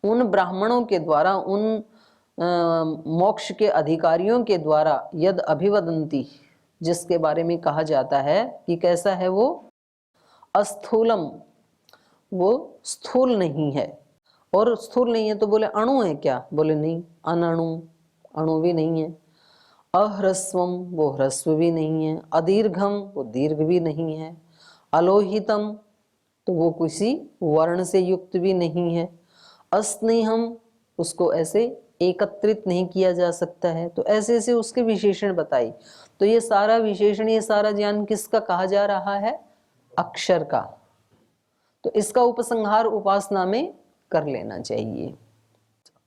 उन ब्राह्मणों के द्वारा, उन मोक्ष के अधिकारियों के द्वारा यद अभिवदंती, जिसके बारे में कहा जाता है कि कैसा है वो, अस्थूलम, वो स्थूल नहीं है। और स्थूल नहीं है तो बोले अणु है क्या, बोले नहीं, अनणु, अणु भी नहीं है। अह्रस्वम, वो ह्रस्व भी नहीं है। अदीर्घम, वो दीर्घ भी नहीं है। अलोहितम, तो वो किसी वर्ण से युक्त भी नहीं है। अस्नेहम, उसको ऐसे एकत्रित नहीं किया जा सकता है। तो ऐसे ऐसे उसके विशेषण बताई। तो ये सारा विशेषण, ये सारा ज्ञान किसका कहा जा रहा है, अक्षर का। तो इसका उपसंहार उपासना में कर लेना चाहिए।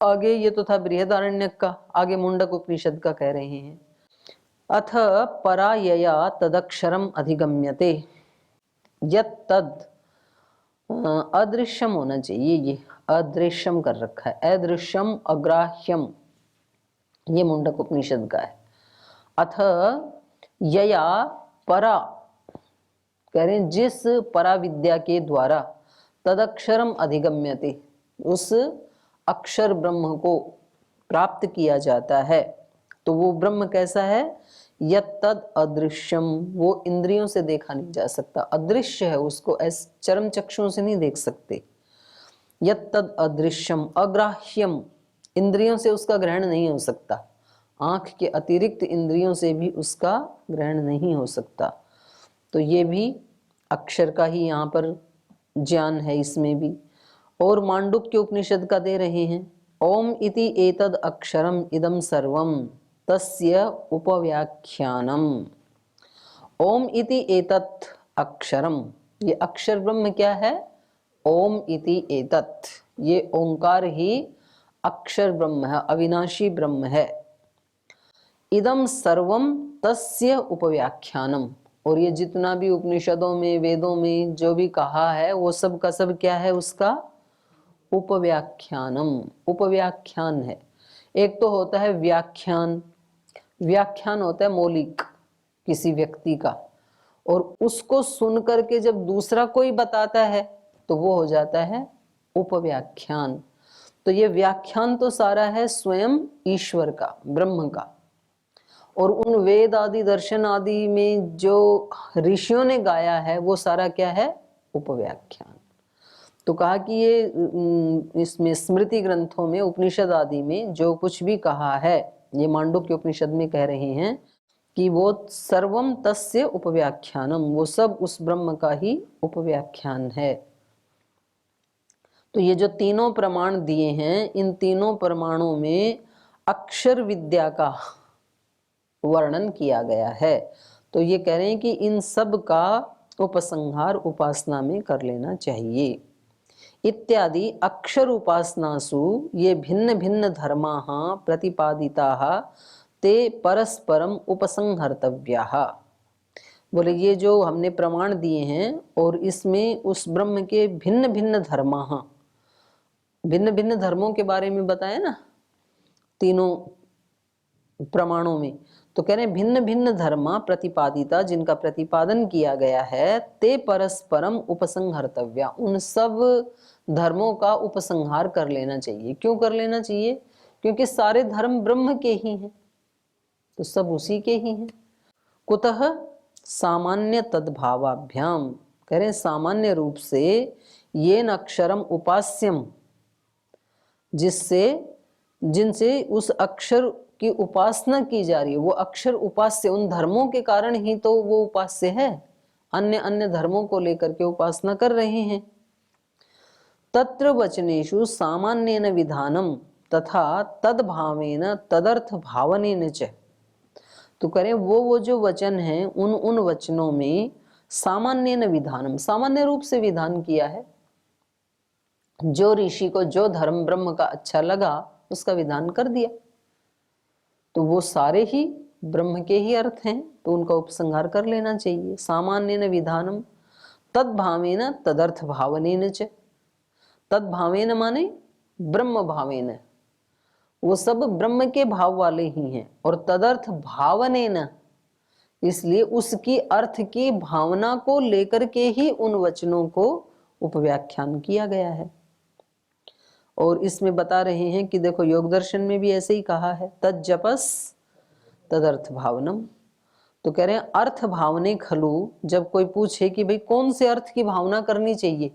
आगे ये तो था बृहदारण्यक का, आगे मुंडक उपनिषद का कह रहे हैं। अथ परायया तदक्षरम अधिगम्यते, यत् तद, अदृश्यम होना चाहिए, ये अदृश्यम कर रखा है, अदृश्यम अग्राह्यम, ये मुंडक उपनिषद का है। अथ यया परा, कह रहे हैं जिस परा विद्या के द्वारा, तदक्षरम अधिगम्यते, उस अक्षर ब्रह्म को प्राप्त किया जाता है। तो वो ब्रह्म कैसा है, यत्तद अदृश्यम, वो इंद्रियों से देखा नहीं जा सकता, अदृश्य है, उसको ऐसे चरम चक्षुओं से नहीं देख सकते। यत्तद अदृश्यम अग्राह्यम, इंद्रियों से उसका ग्रहण नहीं हो सकता, आंख के अतिरिक्त इंद्रियों से भी उसका ग्रहण नहीं हो सकता। तो ये भी अक्षर का ही यहाँ पर ज्ञान है इसमें भी। और मांडुक्य उपनिषद का दे रहे हैं, ओम इति एतद अक्षरम इदम सर्वम तस्य उपव्याख्यानम। ओम इति एतत् अक्षरम, ये अक्षर ब्रह्म क्या है, ओम इति एतत्, ये ओंकार ही अक्षर ब्रह्म है, अविनाशी ब्रह्म है। इदम सर्वम तस्य उपव्याख्यानम, और ये जितना भी उपनिषदों में, वेदों में जो भी कहा है, वो सब का सब क्या है, उसका उपव्याख्यानम, उपव्याख्यान है। एक तो होता है व्याख्यान, व्याख्यान होता है मौलिक किसी व्यक्ति का, और उसको सुन करके जब दूसरा कोई बताता है तो वो हो जाता है उपव्याख्यान। तो ये व्याख्यान तो सारा है स्वयं ईश्वर का, ब्रह्म का। और उन वेद आदि दर्शन आदि में जो ऋषियों ने गाया है वो सारा क्या है, उपव्याख्यान। तो कहा कि ये इसमें स्मृति ग्रंथों में, उपनिषद आदि में जो कुछ भी कहा है, ये मांडुक्य उपनिषद में कह रहे हैं कि वो सर्वम तस्य उपव्याख्यानम, वो सब उस ब्रह्म का ही उपव्याख्यान है। तो ये जो तीनों प्रमाण दिए हैं, इन तीनों प्रमाणों में अक्षर विद्या का वर्णन किया गया है। तो ये कह रहे हैं कि इन सब का उपसंहार उपासना में कर लेना चाहिए। इत्यादि अक्षर उपासनासु ये भिन्न भिन्न धर्माः प्रतिपादिताः ते परस्परम उपसंहर्तव्याः। बोले ये जो हमने प्रमाण दिए हैं, और इसमें उस ब्रह्म के भिन्न भिन्न धर्माः, भिन्न भिन्न धर्मों के बारे में बताया ना तीनों प्रमाणों में। तो कह रहे हैं भिन्न भिन्न धर्मा प्रतिपादिता, जिनका प्रतिपादन किया गया है, ते परस्परम उपसंहर्तव्या, उन सब धर्मों का उपसंहार कर लेना चाहिए। क्यों कर लेना चाहिए, क्योंकि सारे धर्म ब्रह्म के ही हैं, तो सब उसी के ही हैं। कुतः सामान्य तद्भावाभ्याम, कह रहे हैं सामान्य रूप से येन अक्षरम उपास्यम, जिससे, जिनसे उस अक्षर की उपासना की जा रही है, वो अक्षर उपास्य, उन धर्मों के कारण ही तो वो उपास्य है, अन्य अन्य धर्मों को लेकर के उपासना कर रहे हैं। तत्र वचनेषु सामान्येन विधानम तथा तद्भावेन तदर्थ भावनेन च। तो करें वो जो वचन है, उन वचनों में सामान्येन विधानम, सामान्य रूप से विधान किया है। जो ऋषि को जो धर्म ब्रह्म का अच्छा लगा उसका विधान कर दिया। तो वो सारे ही ब्रह्म के ही अर्थ हैं, तो उनका उपसंहार कर लेना चाहिए। सामान्येन विधानम तद्भावेन तदर्थ भावनेन च। तद्भावेन माने ब्रह्म भावेन, वो सब ब्रह्म के भाव वाले ही हैं। और तदर्थ भावनेन, इसलिए उसकी अर्थ की भावना को लेकर के ही उन वचनों को उपव्याख्यान किया गया है। और इसमें बता रहे हैं कि देखो योग दर्शन में भी ऐसे ही कहा है, तज्जपस तदर्थ भावनम। तो कह रहे हैं अर्थ भावने खलु, जब कोई पूछे कि भाई कौन से अर्थ की भावना करनी चाहिए,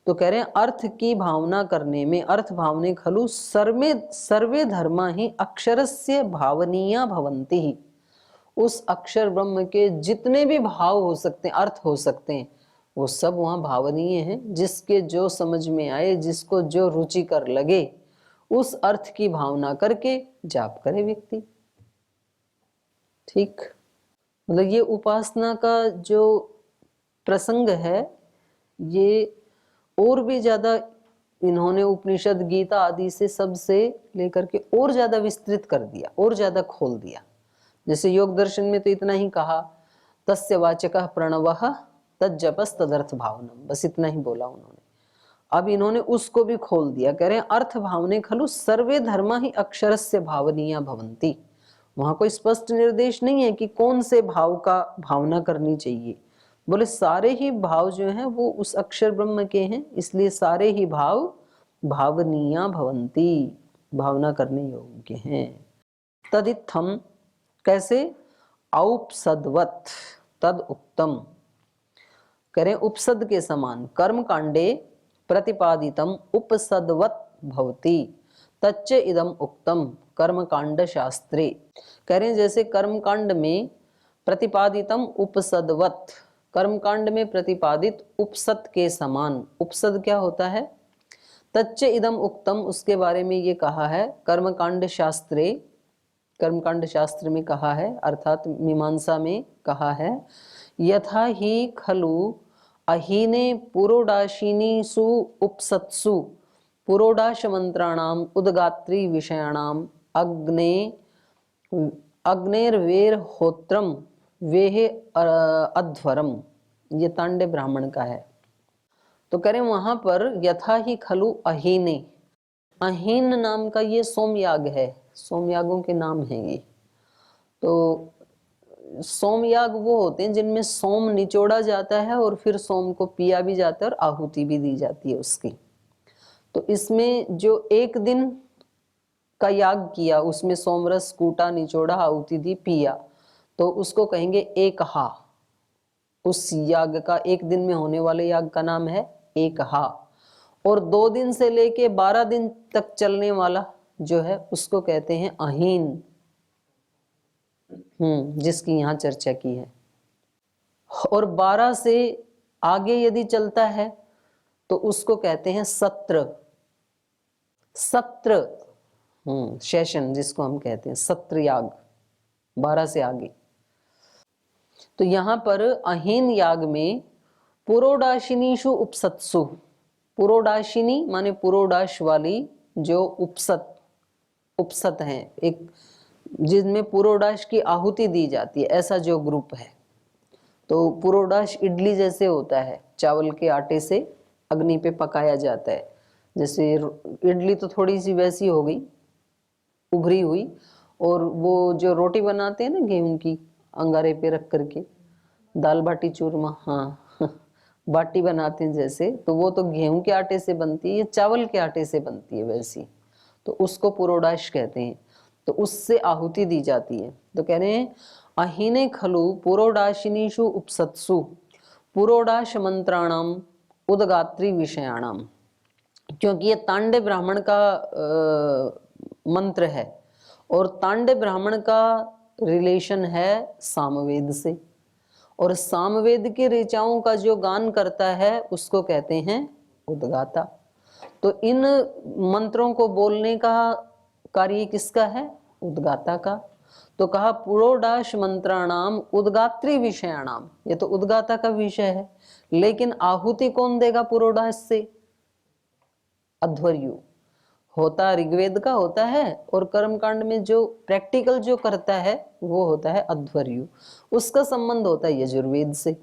तो कह रहे हैं अर्थ की भावना करने में, अर्थ भावने खलु सर्वे धर्मा ही अक्षरस्य भावनीया भवन्ति ही। उस अक्षर ब्रह्म के जितने भी भाव हो सकते हैं, अर्थ हो सकते हैं, वो सब वहां भावनीय हैं। जिसके जो समझ में आए, जिसको जो रुचिकर लगे, उस अर्थ की भावना करके जाप करे व्यक्ति। ठीक, मतलब ये उपासना का जो प्रसंग है, ये और भी ज्यादा इन्होंने उपनिषद, गीता आदि से सबसे लेकर के और ज्यादा विस्तृत कर दिया, और ज्यादा खोल दिया। जैसे योग दर्शन में तो इतना ही कहा, तस्य वाचकः प्रणवः तज्जपस तदर्थ भावनम, बस इतना ही बोला उन्होंने। अब इन्होंने उसको भी खोल दिया, कह रहे हैं अर्थ भावने खलु सर्वे धर्मा ही अक्षरस्य भावनीया भवन्ति। वहां कोई स्पष्ट निर्देश नहीं है कि कौन से भाव का भावना करनी चाहिए, बोले सारे ही भाव जो हैं वो उस अक्षर ब्रह्म के हैं, इसलिए सारे ही भाव भावनीया भवन्ति, भावना करने योग्य हैं। तदित्थम, कैसे, औपसदवत तद उक्तम, करें उपसद के समान, कर्म कांडे प्रतिपादितम उपसदवत भवति तच्च इदम उक्तम कर्म कांड शास्त्रे। कह रहे हैं जैसे कर्म कांड में प्रतिपादितम उपसदवत, कर्म कांड में प्रतिपादित उपसद के समान। उपसद क्या होता है? तच्च इदम उक्तम, उसके बारे में ये कहा है कर्मकांड शास्त्रे, कर्मकांड शास्त्र में कहा है, अर्थात मीमांसा में कहा है, यथा ही खलु अहीने पुरोडाशिनीसु उपसत्सु पुरोडाश मंत्राणाम उद्गात्री विषयाणाम अग्नेर्वेर होत्रम वेहे अध्वरम। ये तांडे ब्राह्मण का है। तो करें वहां पर यथा ही खलु अहीने, अहीन नाम का ये सोमयाग है, सोमयागों के नाम हैं ये। तो सोमयाग वो होते हैं जिनमें सोम निचोड़ा जाता है और फिर सोम को पिया भी जाता है और आहुति भी दी जाती है उसकी। तो इसमें जो एक दिन का याग किया, उसमें सोमरस कूटा, निचोड़ा, आहुति दी, पिया, तो उसको कहेंगे एक हा। उस याग का, एक दिन में होने वाले याग का नाम है एक हा। और 2 दिन से लेके 12 दिन तक चलने वाला जो है उसको कहते हैं अहीन, जिसकी यहाँ चर्चा की है। और 12 से आगे यदि चलता है तो उसको कहते हैं सत्र, सत्र सेशन जिसको हम कहते हैं, सत्र याग, 12 से आगे। तो यहाँ पर अहीन याग में पुरोडाशिनीषु उपसत्सु, पुरोडाशिनी माने पुरोडाश वाली जो उपसत, उपसत हैं, एक जिसमें पुरोडाश की आहुति दी जाती है, ऐसा जो ग्रुप है। तो पुरोडाश इडली जैसे होता है, चावल के आटे से अग्नि पे पकाया जाता है। जैसे इडली तो थोड़ी सी वैसी हो गई, उभरी हुई, और वो जो रोटी बनाते हैं ना गेहूं की, अंगारे पे रख करके, दाल बाटी चूरमा, हाँ बाटी बनाते हैं जैसे, तो वो तो गेहूं के आटे से बनती है, ये चावल के आटे से बनती है वैसी, तो उसको पुरोडाश कहते हैं। तो उससे आहुति दी जाती है। तो कह रहे हैं अहीने खलु पुरोडाशिनीषु उपसत्सु पुरोडाश मंत्राणाम उद्गात्री विषयाणाम, क्योंकि ये तांडे ब्राह्मण का मंत्र है, और तांडे ब्राह्मण का रिलेशन है सामवेद से, और सामवेद के ऋचाओं का जो गान करता है उसको कहते हैं उद्गाता। तो इन मंत्रों को बोलने का कार्य किसका है? उद्गाता का। तो कहा पुरोडाश मंत्राणाम उद्गात्री विषयाणाम, ये तो उद्गाता का विषय है, लेकिन आहुति कौन देगा पुरोडाश से? अध्वर्यु होता ऋग्वेद का होता है, और कर्मकांड में जो प्रैक्टिकल जो करता है वो होता है अध्वर्यु, उसका संबंध होता है यजुर्वेद से।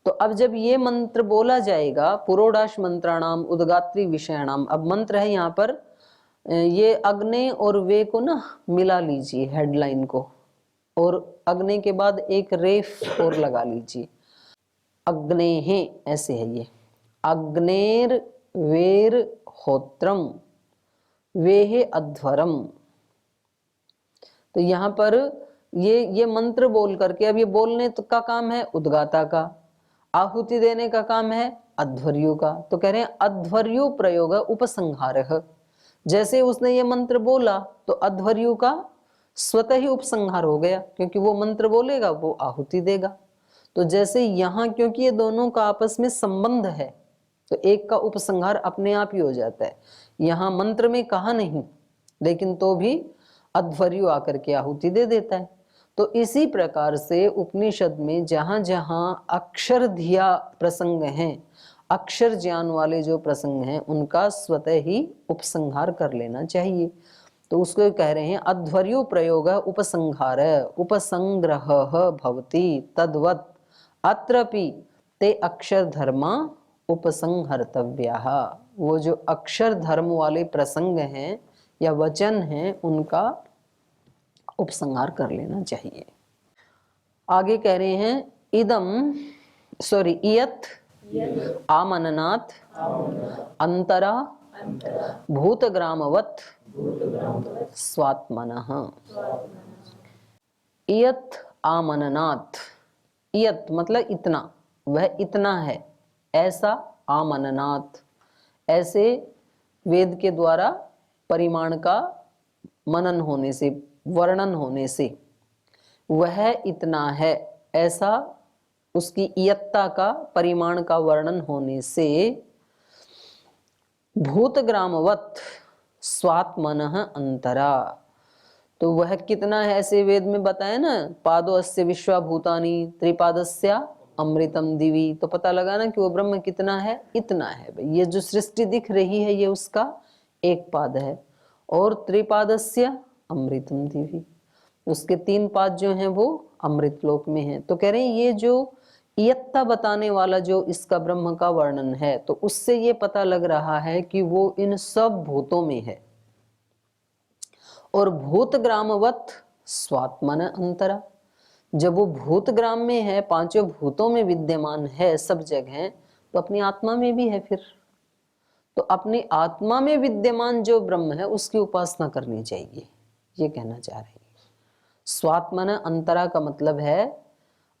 तो अब जब ये मंत्र बोला जाएगा पुरोडाश मंत्राणाम उद्गात्री विषयाणाम, अब मंत्र है यहाँ पर, ये अग्ने और वे को ना मिला लीजिए हेडलाइन को, और अग्ने के बाद एक रेफ और लगा लीजिए, अग्ने हैं ऐसे है ये, अग्नेर वेर होत्रम वेहे अध्वरम। तो यहाँ पर ये मंत्र बोल करके, अब ये बोलने का काम है उद्गाता का, आहुति देने का काम है अध्वर्यु का। तो कह रहे हैं अध्वर्यु प्रयोग उपसंहारः। जैसे उसने ये मंत्र बोला तो अध्वर्यु का स्वतः ही उपसंहार हो गया, क्योंकि वो मंत्र बोलेगा वो आहुति देगा। तो जैसे यहाँ क्योंकि ये दोनों का आपस में संबंध है तो एक का उपसंहार अपने आप ही हो जाता है। यहाँ मंत्र में कहा नहीं, लेकिन तो भी अध्वर्यु आकर के आहुति दे देता है। तो इसी प्रकार से उपनिषद में जहां जहां अक्षर धिया प्रसंग हैं, अक्षर ज्ञान वाले जो प्रसंग हैं, उनका स्वतः ही उपसंहार कर लेना चाहिए। तो उसको कह रहे हैं अध्वर्यु प्रयोग उपसंहार उपसंग्रह भवति तद्वत् अत्रपि ते अक्षर धर्मा उपसंहर्तव्याः। वो जो अक्षर धर्म वाले प्रसंग हैं या वचन हैं, उनका उपसंहार कर लेना चाहिए। आगे कह रहे हैं इयत् आमननात् अंतरा भूतग्रामवत् स्वात्मनः। इयत् आमननात्, इयत् मतलब इतना, वह इतना है, ऐसा आमननात्, ऐसे वेद के द्वारा परिमाण का मनन होने से, वर्णन होने से, वह इतना है, ऐसा उसकी इयत्ता का परिमाण का वर्णन होने से भूतग्रामवत् स्वात्मनः अंतरा। तो वह कितना है ऐसे वेद में बताया ना, पादो अस्य विश्वा भूतानि त्रिपादस्या अमृतम दिवी। तो पता लगा ना कि वो ब्रह्म कितना है, इतना है। भाई ये जो सृष्टि दिख रही है ये उसका एक पाद है, और त्रिपादस्य अमृतम दिवी, उसके 3 पाद जो हैं वो अमृत लोक में हैं। तो कह रहे हैं ये जो इयत्ता बताने वाला जो इसका ब्रह्म का वर्णन है, तो उससे ये पता लग रहा है कि वो इन सब भूतों में है। और भूतग्रामवत् स्वात्मन अंतरा, जब वो भूतग्राम में है, 5 भूतों में विद्यमान है सब जगह, तो अपनी आत्मा में भी है। फिर तो अपनी आत्मा में विद्यमान जो ब्रह्म है उसकी उपासना करनी चाहिए, ये कहना चाह रही है। स्वात्मन अंतरा का मतलब है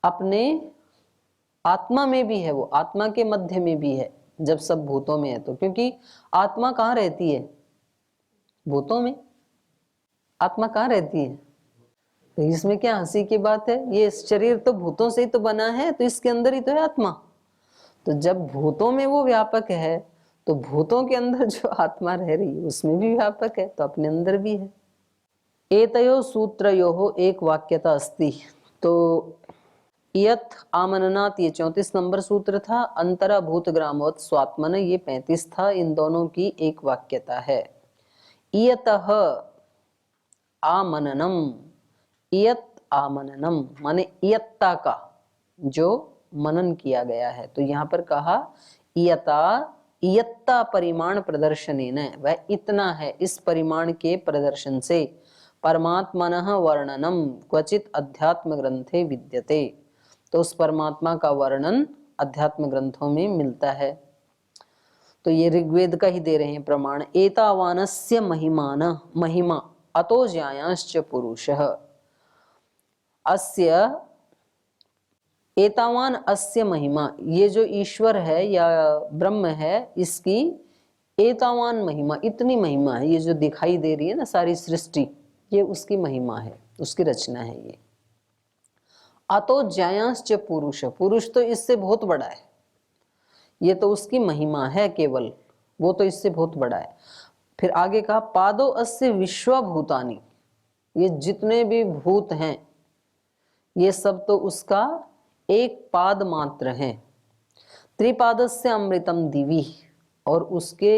अपने आत्मा में भी है, वो आत्मा के मध्य में भी है जब सब भूतों में है। तो क्योंकि आत्मा कहाँ रहती है, भूतों में। आत्मा कहाँ रहती है, तो इसमें क्या हंसी की बात है, ये शरीर तो भूतों से ही तो बना है, तो इसके अंदर ही तो है आत्मा। तो जब भूतों में वो व्यापक है, तो भूतों के अंदर जो आत्मा रह रही है उसमें भी व्यापक है, तो अपने अंदर भी है। एतयो सूत्रयोः एक वाक्यता अस्ति। तो इयत् आमननात् ये 34 नंबर सूत्र था, अंतरा भूतग्रामवत् स्वात्मन ये 35 था। इन दोनों की एक वाक्यता है। इयतः आमननम, इयत् आमननम माने इयत्ता का जो मनन किया गया है। तो यहाँ पर कहा इयत्ता परिमाण प्रदर्शनेन, वह इतना है इस परिमाण के प्रदर्शन से, परमात्मनः वर्णनम क्वचित अध्यात्म ग्रंथे विद्यते। तो उस परमात्मा का वर्णन अध्यात्म ग्रंथों में मिलता है। तो ये ऋग्वेद का ही दे रहे हैं प्रमाण। एतावानस्य महिमान महिमा अतो ज्यायांश्च पुरुषः। अस्य एतावान अस्य महिमा, ये जो ईश्वर है या ब्रह्म है, इसकी एतावान महिमा, इतनी महिमा है। ये जो दिखाई दे रही है ना सारी सृष्टि, ये उसकी महिमा है, उसकी रचना है ये। अतो ज्यायांश्च पुरुष, पुरुष तो इससे बहुत बड़ा है, ये तो उसकी महिमा है केवल, वो तो इससे बहुत बड़ा है। फिर आगे कहा पादो अस्य विश्वा भूतानि, ये जितने भी भूत हैं ये सब तो उसका एक पाद मात्र है। त्रिपादस्य अमृतम दिवी, और उसके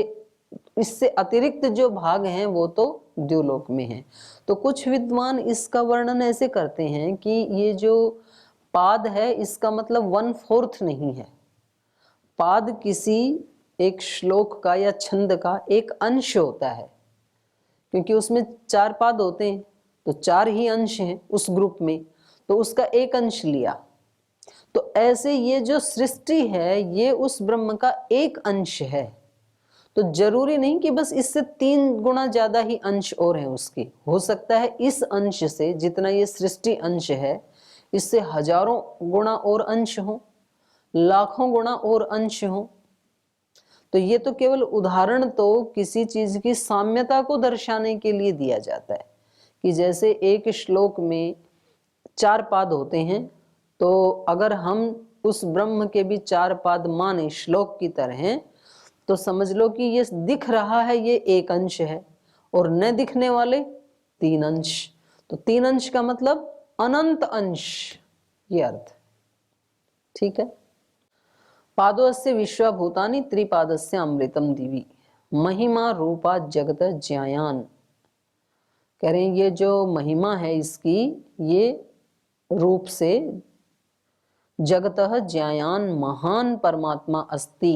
इससे अतिरिक्त जो भाग हैं वो तो द्युलोक में हैं। तो कुछ विद्वान इसका वर्णन ऐसे करते हैं कि ये जो पाद है इसका मतलब 1/4 नहीं है। पाद किसी एक श्लोक का या छंद का एक अंश होता है, क्योंकि उसमें 4 पाद होते हैं, तो 4 ही अंश हैं उस ग्रुप में, तो उसका एक अंश लिया। तो ऐसे ये जो सृष्टि है ये उस ब्रह्म का एक अंश है। तो जरूरी नहीं कि बस इससे 3 गुना ज्यादा ही अंश और हैं उसके, हो सकता है इस अंश से, जितना ये सृष्टि अंश है, इससे हजारों गुना और अंश हो, लाखों गुना और अंश हो। तो ये तो केवल उदाहरण तो किसी चीज की साम्यता को दर्शाने के लिए दिया जाता है, कि जैसे एक श्लोक में 4 पाद होते हैं, तो अगर हम उस ब्रह्म के भी 4 पाद माने श्लोक की तरह, तो समझ लो कि ये दिख रहा है ये 1 अंश है, और न दिखने वाले 3 अंश। तो 3 अंश का मतलब अनंत अंश, ये अर्थ। ठीक है। पादोस्य विश्वभूतानि त्रिपादस्य अमृतम दिवि महिमा रूपा जगत ज्यायान। कह रहे हैं ये जो महिमा है इसकी, ये रूप से जगतः ज्यायान महान परमात्मा अस्ति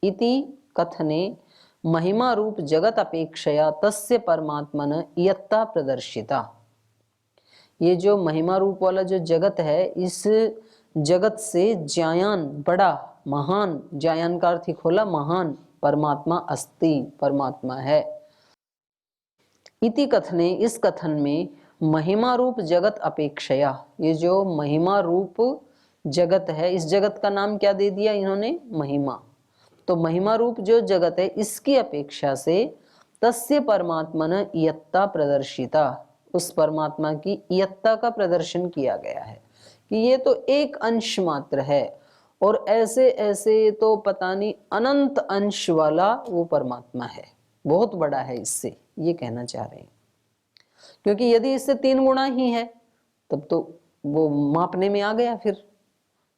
इति कथने महिमा रूप जगत अपेक्षया तस्य परमात्मन इयत्ता प्रदर्शिता। ये जो महिमा रूप वाला जो जगत है, इस जगत से ज्यायान बड़ा महान, ज्यायान का अर्थ ही खोला महान, परमात्मा अस्ति परमात्मा है। इति कथने इस कथन में महिमा रूप जगत अपेक्षया, ये जो महिमा रूप जगत है, इस जगत का नाम क्या दे दिया इन्होंने? महिमा। तो महिमा रूप जो जगत है इसकी अपेक्षा से तस्य परमात्मन इयत्ता प्रदर्शिता, उस परमात्मा की इयत्ता का प्रदर्शन किया गया है कि ये तो एक अंश मात्र है, और ऐसे ऐसे तो पता नहीं अनंत अंश वाला वो परमात्मा है, बहुत बड़ा है इससे, ये कहना चाह रहे हैं। क्योंकि यदि इससे 3 गुना ही है तब तो वो मापने में आ गया, फिर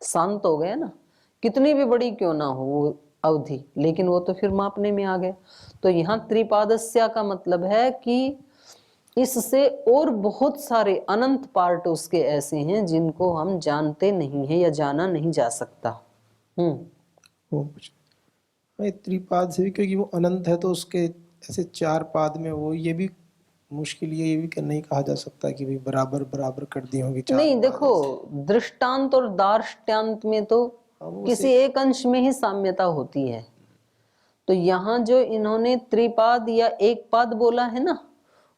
शांत हो गया ना, कितनी भी बड़ी क्यों ना हो वो अवधि, लेकिन वो तो फिर मापने में आ गया। तो यहाँ त्रिपादस्या का मतलब है कि इससे और बहुत सारे अनंत पार्ट उसके ऐसे हैं जिनको हम जानते नहीं हैं या जाना नहीं जा सकता। वो कुछ त्रिपाद से भी, क्योंकि वो अनंत है तो उसके ऐसे 4 पाद में वो, ये भी मुश्किल, ये भी नहीं कहा जा सकता कि भाई बराबर बराबर कर दी होंगी 4 नहीं, पाद देखो ऐसे। दृष्टांत और दार्ष्टान्त में तो किसी एक अंश में ही साम्यता होती है। तो यहाँ जो इन्होंने त्रिपाद या एक पाद बोला है ना,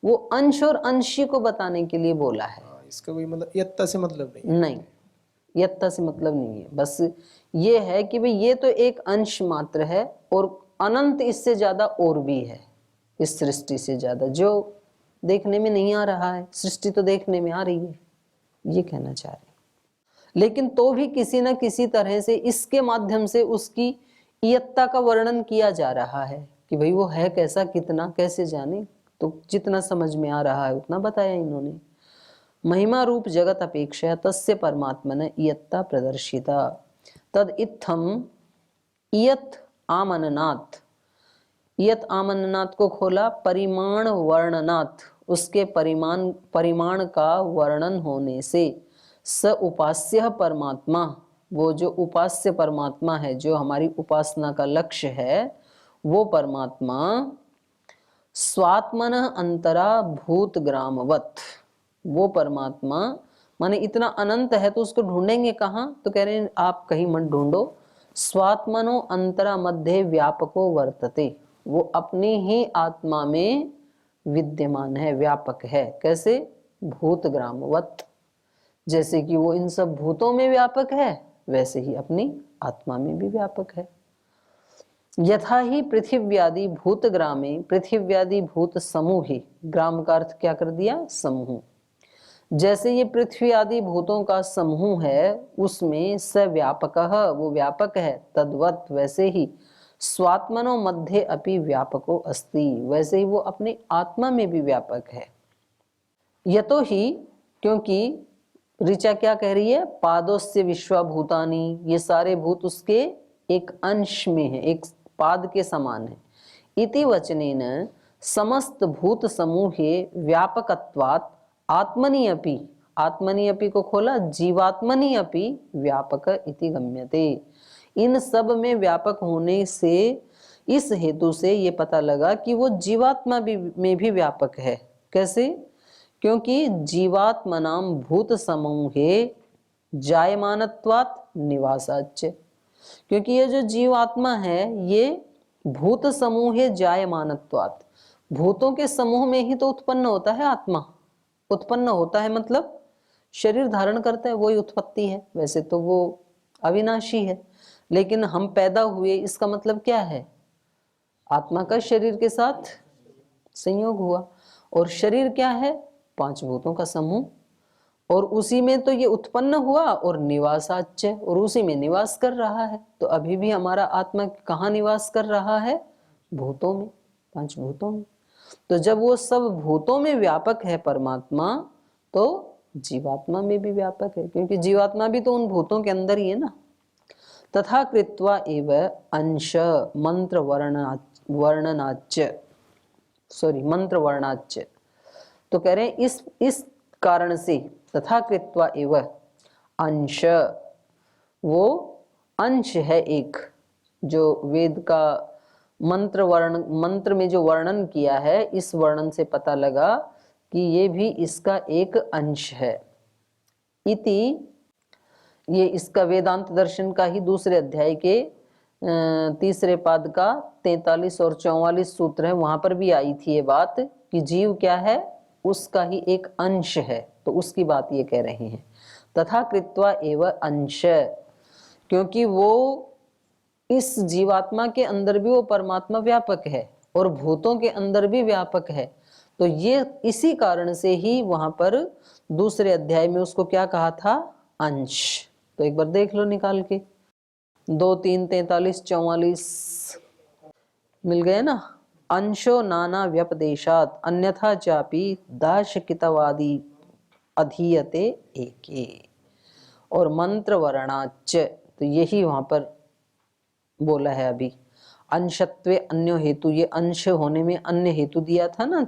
वो अंश और अंशी को बताने के लिए बोला है। इसका कोई मतलब यत्ता से मतलब नहीं है। नहीं, यत्ता से मतलब नहीं है, बस ये है कि भाई ये तो एक अंश मात्र है, और अनंत इससे ज्यादा और भी है, इस सृष्टि से ज्यादा, जो देखने में नहीं आ रहा है, सृष्टि तो देखने में आ रही है, ये कहना चाह रहे हैं। लेकिन तो भी किसी न किसी तरह से इसके माध्यम से उसकी इयत्ता का वर्णन किया जा रहा है कि भाई वो है कैसा, कितना, कैसे जाने, तो जितना समझ में आ रहा है उतना बताया इन्होंने। महिमा रूप जगत अपेक्षा तस्य परमात्मन इयत्ता प्रदर्शिता तद इत्थम इयत आमननात्, इयत आमननात् को खोला परिमाण वर्णनात्, उसके परिमाण का वर्णन होने से स उपास्य परमात्मा, वो जो उपास्य परमात्मा है, जो हमारी उपासना का लक्ष्य है, वो परमात्मा स्वात्मन अंतरा भूत ग्रामवत, वो परमात्मा माने इतना अनंत है तो उसको ढूंढेंगे कहाँ? तो कह रहे हैं आप कहीं मत ढूंढो, स्वात्मनो अंतरा मध्य व्यापको वर्तते, वो अपनी ही आत्मा में विद्यमान है, व्यापक है। कैसे? भूत ग्रामवत, जैसे कि वो इन सब भूतों में व्यापक है, वैसे ही अपनी आत्मा में भी व्यापक है। यथा ही पृथिव्यादि भूत ग्रामे, पृथिव्यादि भूत समूहे, ग्राम का अर्थ क्या कर दिया? समूह। जैसे ये पृथ्वी आदि भूतों का समूह है, उसमें स व्यापकः, वो व्यापक है, तद्वत वैसे ही स्वात्मनो मध्य अपि व्यापको अस्ति, वैसे ही वो अपनी आत्मा में भी व्यापक है। यतो ही, क्योंकि ऋचा क्या कह रही है? पादोस्य विश्वभूतानि, ये सारे भूत उसके एक अंश में है, एक पाद के समान है। इति वचनेन समस्त भूत समूहे व्यापकत्वात् आत्मनि अपि, आत्मनि अपि को खोला जीवात्मनि अपि व्यापक इति गम्यते, इन सब में व्यापक होने से इस हेतु से ये पता लगा कि वो जीवात्मा में भी व्यापक है। कैसे? क्योंकि जीवात्मनाम भूत समूहे जायमानत्वात् निवासाच्च, क्योंकि ये जो जीवात्मा है ये भूत समूहे जायमानत्वात्, भूतों के समूह में ही तो उत्पन्न होता है आत्मा। उत्पन्न होता है मतलब शरीर धारण करता है, वही उत्पत्ति है। वैसे तो वो अविनाशी है, लेकिन हम पैदा हुए इसका मतलब क्या है? आत्मा का शरीर के साथ संयोग हुआ। और शरीर क्या है? 5 भूतों का समूह। और उसी में तो ये उत्पन्न हुआ और निवासाच्य, और उसी में निवास कर रहा है। तो अभी भी हमारा आत्मा कहाँ निवास कर रहा है? भूतों में, 5 भूतों में। तो जब वो सब भूतों में व्यापक है परमात्मा, तो जीवात्मा में भी व्यापक है, क्योंकि जीवात्मा भी तो उन भूतों के अंदर ही है ना। तथा कृत्वा एव अंश मंत्र वर्णाच्य। तो कह रहे हैं इस कारण से, तथा कृत्वा एव अंश, वो अंश है एक, जो वेद का मंत्र में जो वर्णन किया है, इस वर्णन से पता लगा कि ये भी इसका एक अंश है। इति, ये इसका वेदांत दर्शन का ही दूसरे अध्याय के तीसरे पाद का 43 और 44 सूत्र है, वहां पर भी आई थी ये बात कि जीव क्या है? उसका ही एक अंश है। तो उसकी बात ये कह रहे हैं, तथा कृत्वा एव अंश, क्योंकि वो इस जीवात्मा के अंदर भी वो परमात्मा व्यापक है और भूतों के अंदर भी व्यापक है। तो ये इसी कारण से ही वहां पर दूसरे अध्याय में उसको क्या कहा था? अंश। तो एक बार देख लो निकाल के, 2, 3, 43, 44 मिल गए ना। अंशो नाना व्यपदेशात अन्यथा चापि दाशकितवादी अधीयते एके, और मंत्र वर्णाच्च, तो यही वहां पर बोला है अभी। अंशत्वे अन्यो हेतु, ये अंश होने में अन्य हेतु दिया था ना,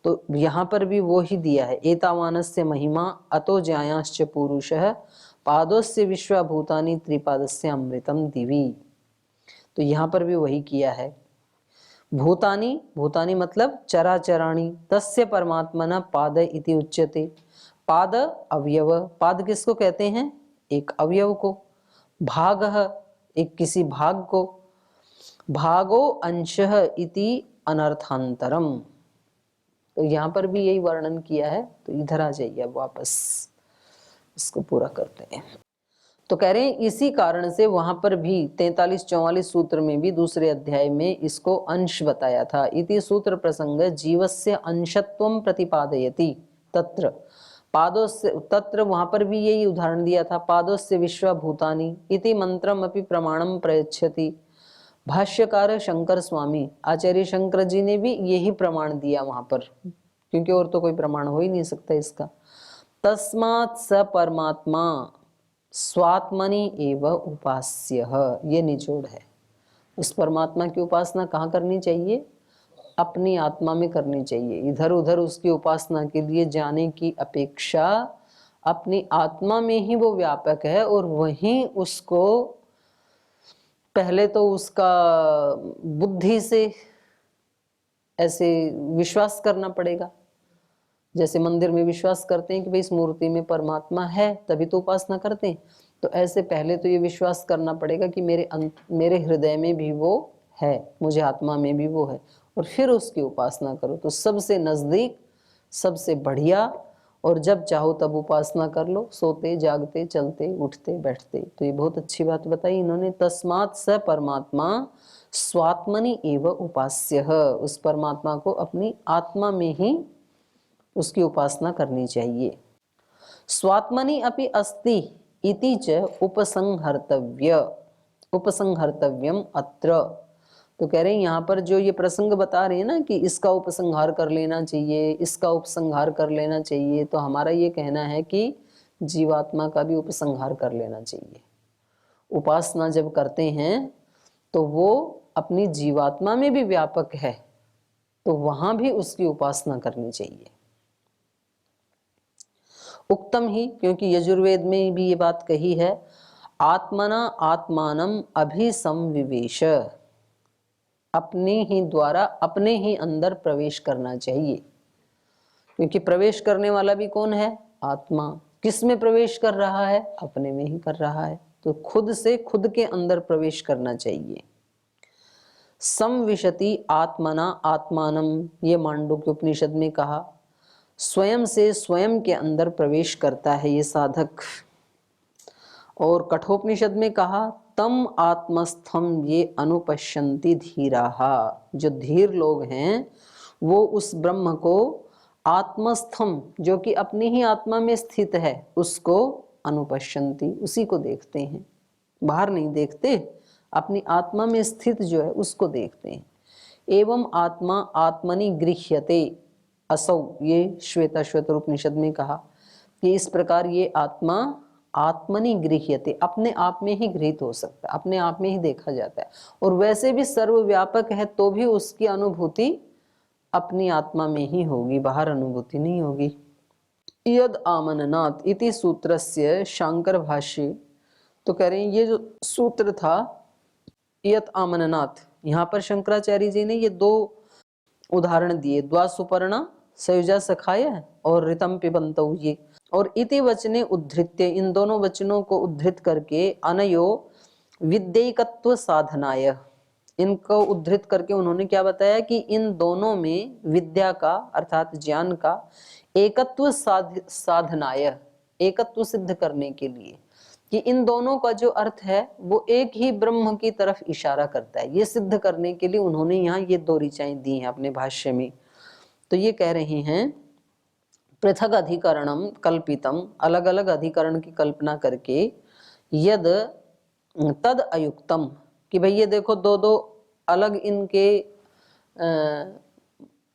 तो यहाँ पर भी वो ही दिया है। एतावानस्य महिमा अतो ज्यायाश्च पुरुषः पादोस्य विश्वभूतानि त्रिपादस्य अमृतम दिवि। तो यहाँ पर भी वही किया है। भूतानि, भूतानि मतलब चराचराणि, तस्य परमात्मना पाद इति उच्यते। पाद अवयव, पाद किसको कहते हैं? एक अवयव को। भागः, एक किसी भाग को। भागो अंशः इति अनर्थांतरम। तो यहाँ पर भी यही वर्णन किया है। तो इधर आ जाइए, अब वापस इसको पूरा करते हैं। तो कह रहे हैं इसी कारण से वहां पर भी 43-44 सूत्र में भी दूसरे अध्याय में इसको अंश बताया था। इति सूत्र प्रसंग जीवस्य अंशत्वं प्रतिपादयति तत्र पादोस्य, तत्र वहां पर भी यही उदाहरण दिया था, पादोस्य विश्वभूतानि इति मंत्रम अपि प्रमाणम प्रयच्छति। भाष्यकार शंकर स्वामी, आचार्य शंकर जी ने भी यही प्रमाण दिया वहां पर, क्योंकि और तो कोई प्रमाण हो ही नहीं सकता इसका। तस्मात् स परमात्मा स्वात्मनि एव उपास्यः, ये निचोड़ है। उस परमात्मा की उपासना कहाँ करनी चाहिए? अपनी आत्मा में करनी चाहिए। इधर उधर उसकी उपासना के लिए जाने की अपेक्षा अपनी आत्मा में ही वो व्यापक है, और वहीं उसको पहले तो उसका बुद्धि से ऐसे विश्वास करना पड़ेगा। जैसे मंदिर में विश्वास करते हैं कि भाई इस मूर्ति में परमात्मा है, तभी तो उपासना करते हैं। तो ऐसे पहले तो ये विश्वास करना पड़ेगा कि मेरे हृदय में भी वो है, मुझे आत्मा में भी वो है, और फिर उसकी उपासना करो। तो सबसे नजदीक, सबसे बढ़िया, और जब चाहो तब उपासना कर लो, सोते जागते चलते उठते बैठते। तो ये बहुत अच्छी बात बताई इन्होंने। तस्मात् स परमात्मा स्वात्मनि एव उपास्यः, उस परमात्मा को अपनी आत्मा में ही उसकी उपासना करनी चाहिए। स्वात्मनि अपि अस्ति इति च उपसंहर्तव्यम अत्र। तो कह रहे हैं यहाँ पर जो ये प्रसंग बता रहे हैं ना कि इसका उपसंहार कर लेना चाहिए, इसका उपसंहार कर लेना चाहिए, तो हमारा ये कहना है कि जीवात्मा का भी उपसंहार कर लेना चाहिए। उपासना जब करते हैं तो वो अपनी जीवात्मा में भी व्यापक है, तो वहां भी उसकी उपासना करनी चाहिए। उक्तम ही, क्योंकि यजुर्वेद में भी ये बात कही है, आत्मना आत्मानम अभिसंविवेश, अपने ही द्वारा अपने ही अंदर प्रवेश करना चाहिए। क्योंकि प्रवेश करने वाला भी कौन है? आत्मा। किस में प्रवेश कर रहा है? अपने में ही कर रहा है। तो खुद से खुद के अंदर प्रवेश करना चाहिए। संविशति आत्मना आत्मानम, ये मांडुक्य उपनिषद में कहा। स्वयं से स्वयं के अंदर प्रवेश करता है ये साधक। और कठोपनिषद में कहा तम आत्मस्थम ये अनुपश्यन्ति धीराहा, जो धीर लोग हैं वो उस ब्रह्म को आत्मस्थम, जो कि अपनी ही आत्मा में स्थित है, उसको अनुपश्यन्ति, उसी को देखते हैं, बाहर नहीं देखते, अपनी आत्मा में स्थित जो है उसको देखते हैं। एवं आत्मा आत्मनि गृह्यते असौ, ये श्वेताश्वतर उपनिषद में कहा कि इस प्रकार ये आत्मा आत्मनि गृह्यते, अपने आप में ही गृहीत हो सकता है, अपने आप में ही देखा जाता है। और वैसे भी सर्वव्यापक है तो भी उसकी अनुभूति अपनी आत्मा में ही होगी, बाहर अनुभूति नहीं होगी। यद आमननात् इति सूत्रस्य शांकर भाष्य, तो कह रहे हैं ये जो सूत्र था यत आमननात्, यहाँ पर शंकराचार्य जी ने ये दो उदाहरण दिए, द्वा सुपर्णा सयुजा सखाय और ऋतम पिबन्तौ, ये और इति वचने उद्धृत्य, इन दोनों वचनों को उद्धृत करके अनयो विद्यैकत्व साधनाय, इनको उद्धृत करके उन्होंने क्या बताया कि इन दोनों में विद्या का अर्थात ज्ञान का एकत्व साधनाय, एकत्व सिद्ध करने के लिए, कि इन दोनों का जो अर्थ है वो एक ही ब्रह्म की तरफ इशारा करता है, ये सिद्ध करने के लिए उन्होंने यहाँ ये दो ऋचाएं दी हैं अपने भाष्य में। तो ये कह रहे हैं पृथक अधिकरणम कल्पितम, अलग अलग अधिकरण की कल्पना करके, यद तद अयुक्तम, कि भाई ये देखो दो दो अलग इनके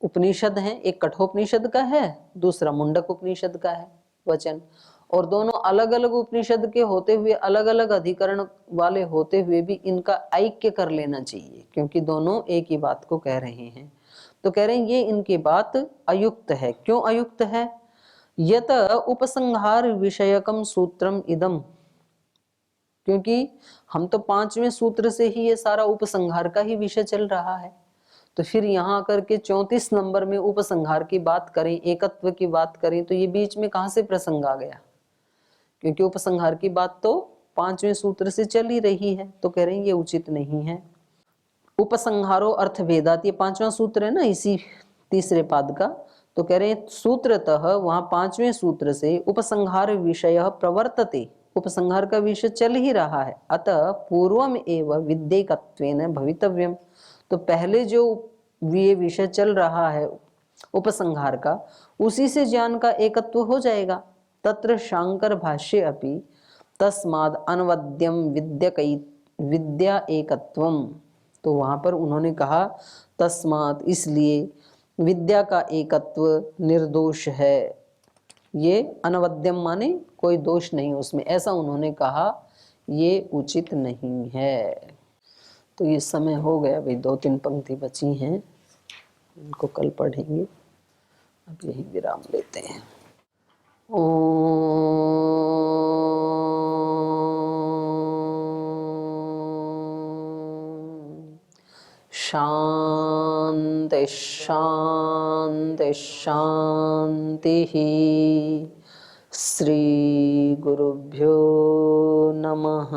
उपनिषद हैं, एक कठोपनिषद का है, दूसरा मुंडक उपनिषद का है वचन, और दोनों अलग अलग उपनिषद के होते हुए, अलग अलग अधिकरण वाले होते हुए भी इनका ऐक्य कर लेना चाहिए, क्योंकि दोनों एक ही बात को कह रहे हैं। तो कह रहे हैं ये इनकी बात अयुक्त है। क्यों अयुक्त है? यत उपसंहार विषयकम सूत्रम इदम, क्योंकि हम तो 5वें सूत्र से ही ये सारा उपसंहार का ही विषय चल रहा है, तो फिर यहाँ आकर के 34 नंबर में उपसंहार की बात करें, एकत्व की बात करें, तो ये बीच में कहाँ से प्रसंग आ गया? क्योंकि उपसंहार की बात तो 5वें सूत्र से चल ही रही है, तो कह रहे हैं ये उचित नहीं है। उपसंहारो अर्थ भेदात, ये 5वां सूत्र है ना इसी तीसरे पाद का, तो कह रहे हैं सूत्रतः वहां 5वें सूत्र से उपसंहार विषय प्रवर्तते, उपसंहार का विषय चल ही रहा है। अतः पूर्वम एव विद्येकत्वेन भवितव्यम, तो पहले जो ये विषय चल रहा है उपसंहार का, उसी से ज्ञान का एकत्व हो जाएगा। तत्र शांकर भाष्ये अपि तस्माद् अनवद्यम विद्या एकत्वम, तो वहां पर उन्होंने कहा तस्मात्, इसलिए विद्या का एकत्व निर्दोष है, ये अनवद्यम माने कोई दोष नहीं उसमें, ऐसा उन्होंने कहा, ये उचित नहीं है। तो ये समय हो गया भाई, 2-3 पंक्ति बची हैं, इनको कल पढ़ेंगे, अब यही विराम लेते हैं। शांति शांति शांति। श्री गुरुभ्यो नमः।